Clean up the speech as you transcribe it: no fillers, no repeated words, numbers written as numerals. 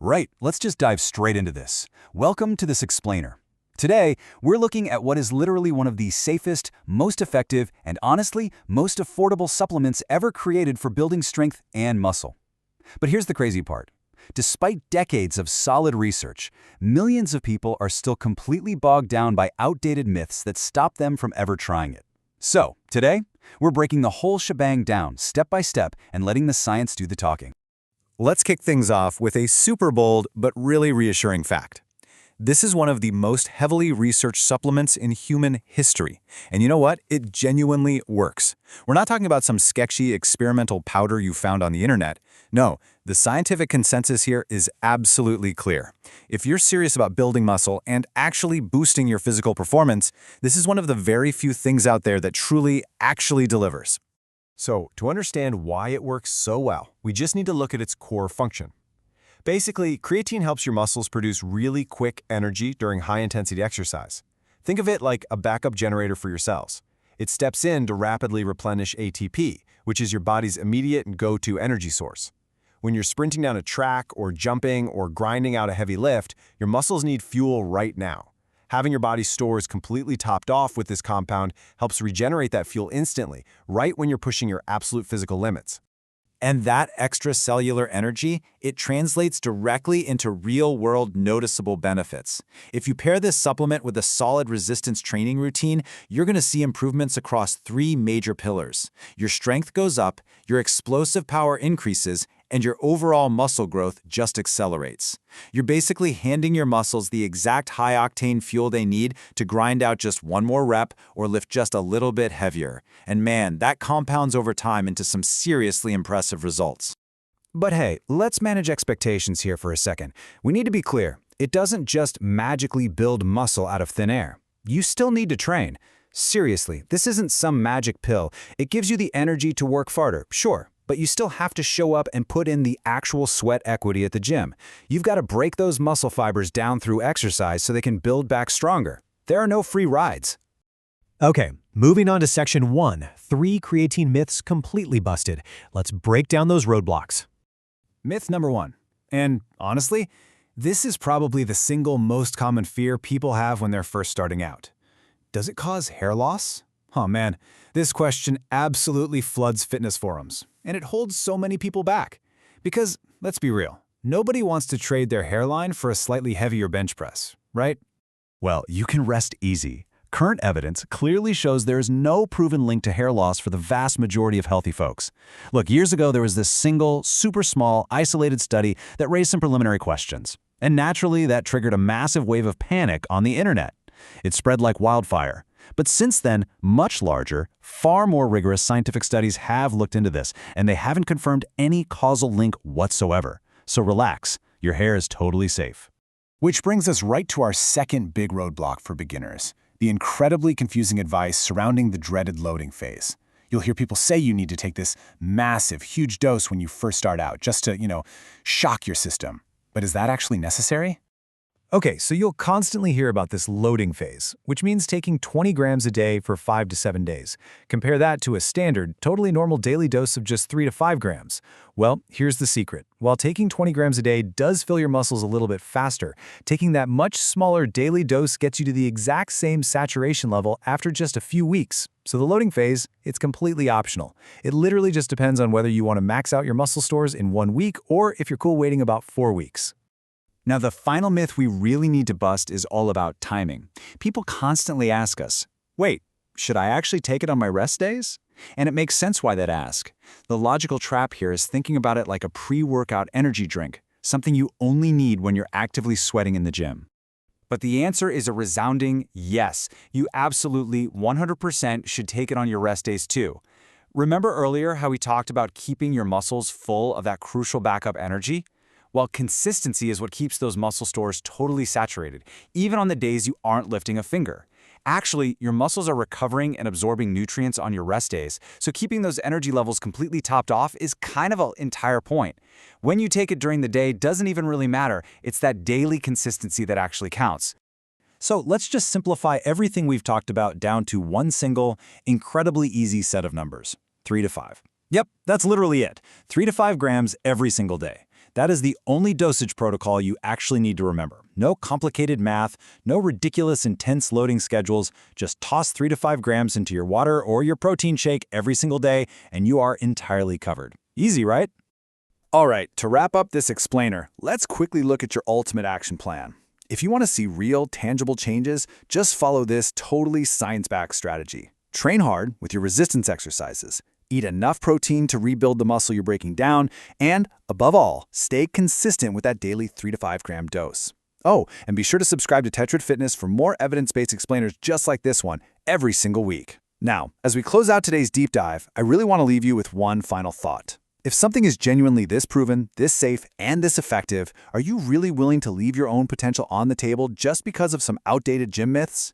Right, let's just dive straight into this. Welcome to this explainer. Today, we're looking at what is literally one of the safest, most effective, and honestly, most affordable supplements ever created for building strength and muscle. But here's the crazy part. Despite decades of solid research, millions of people are still completely bogged down by outdated myths that stop them from ever trying it. So, today, we're breaking the whole shebang down step by step and letting the science do the talking. Let's kick things off with a super bold but really reassuring fact. This is one of the most heavily researched supplements in human history. And you know what? It genuinely works. We're not talking about some sketchy experimental powder you found on the internet. No, the scientific consensus here is absolutely clear. If you're serious about building muscle and actually boosting your physical performance, this is one of the very few things out there that truly actually delivers. So, to understand why it works so well, we just need to look at its core function. Basically, creatine helps your muscles produce really quick energy during high-intensity exercise. Think of it like a backup generator for your cells. It steps in to rapidly replenish ATP, which is your body's immediate and go-to energy source. When you're sprinting down a track or jumping or grinding out a heavy lift, your muscles need fuel right now. Having your body's stores completely topped off with this compound helps regenerate that fuel instantly, right when you're pushing your absolute physical limits. And that extracellular energy, it translates directly into real-world noticeable benefits. If you pair this supplement with a solid resistance training routine, you're going to see improvements across three major pillars. Your strength goes up, your explosive power increases, and your overall muscle growth just accelerates. You're basically handing your muscles the exact high-octane fuel they need to grind out just one more rep or lift just a little bit heavier. And man, that compounds over time into some seriously impressive results. But hey, let's manage expectations here for a second. We need to be clear. It doesn't just magically build muscle out of thin air. You still need to train. Seriously, this isn't some magic pill. It gives you the energy to work farther, sure. But you still have to show up and put in the actual sweat equity at the gym. You've got to break those muscle fibers down through exercise so they can build back stronger. There are no free rides. Okay, moving on to section 1, 3 creatine myths completely busted. Let's break down those roadblocks. Myth number 1. And honestly, this is probably the single most common fear people have when they're first starting out. Does it cause hair loss? Oh man, this question absolutely floods fitness forums, and it holds so many people back. Because, let's be real, nobody wants to trade their hairline for a slightly heavier bench press, right? Well, you can rest easy. Current evidence clearly shows there is no proven link to hair loss for the vast majority of healthy folks. Look, years ago there was this single, super small, isolated study that raised some preliminary questions. And naturally, that triggered a massive wave of panic on the internet. It spread like wildfire. But since then, much larger, far more rigorous scientific studies have looked into this, and they haven't confirmed any causal link whatsoever. So relax, your hair is totally safe. Which brings us right to our second big roadblock for beginners, the incredibly confusing advice surrounding the dreaded loading phase. You'll hear people say you need to take this massive, huge dose when you first start out, just to, shock your system. But is that actually necessary? Okay, so you'll constantly hear about this loading phase, which means taking 20 grams a day for 5 to 7 days. Compare that to a standard, totally normal daily dose of just 3 to 5 grams. Well, here's the secret. While taking 20 grams a day does fill your muscles a little bit faster, taking that much smaller daily dose gets you to the exact same saturation level after just a few weeks. So the loading phase, it's completely optional. It literally just depends on whether you want to max out your muscle stores in 1 week or if you're cool waiting about 4 weeks. Now, the final myth we really need to bust is all about timing. People constantly ask us, wait, should I actually take it on my rest days? And it makes sense why they'd ask. The logical trap here is thinking about it like a pre-workout energy drink, something you only need when you're actively sweating in the gym. But the answer is a resounding yes. You absolutely 100% should take it on your rest days too. Remember earlier how we talked about keeping your muscles full of that crucial backup energy? Well, consistency is what keeps those muscle stores totally saturated, even on the days you aren't lifting a finger. Actually, your muscles are recovering and absorbing nutrients on your rest days, so keeping those energy levels completely topped off is kind of an entire point. When you take it during the day doesn't even really matter. It's that daily consistency that actually counts. So let's just simplify everything we've talked about down to one single, incredibly easy set of numbers, 3 to 5. Yep, that's literally it. 3 to 5 grams every single day. That is the only dosage protocol you actually need to remember. No complicated math, no ridiculous intense loading schedules. Just toss 3 to 5 grams into your water or your protein shake every single day, and you are entirely covered. Easy, right? All right, to wrap up this explainer, let's quickly look at your ultimate action plan. If you want to see real, tangible changes, just follow this totally science-backed strategy. Train hard with your resistance exercises. Eat enough protein to rebuild the muscle you're breaking down, and, above all, stay consistent with that daily 3 to 5 gram dose. Oh, and be sure to subscribe to Tetrad Fitness for more evidence-based explainers just like this one every single week. Now, as we close out today's deep dive, I really want to leave you with one final thought. If something is genuinely this proven, this safe, and this effective, are you really willing to leave your own potential on the table just because of some outdated gym myths?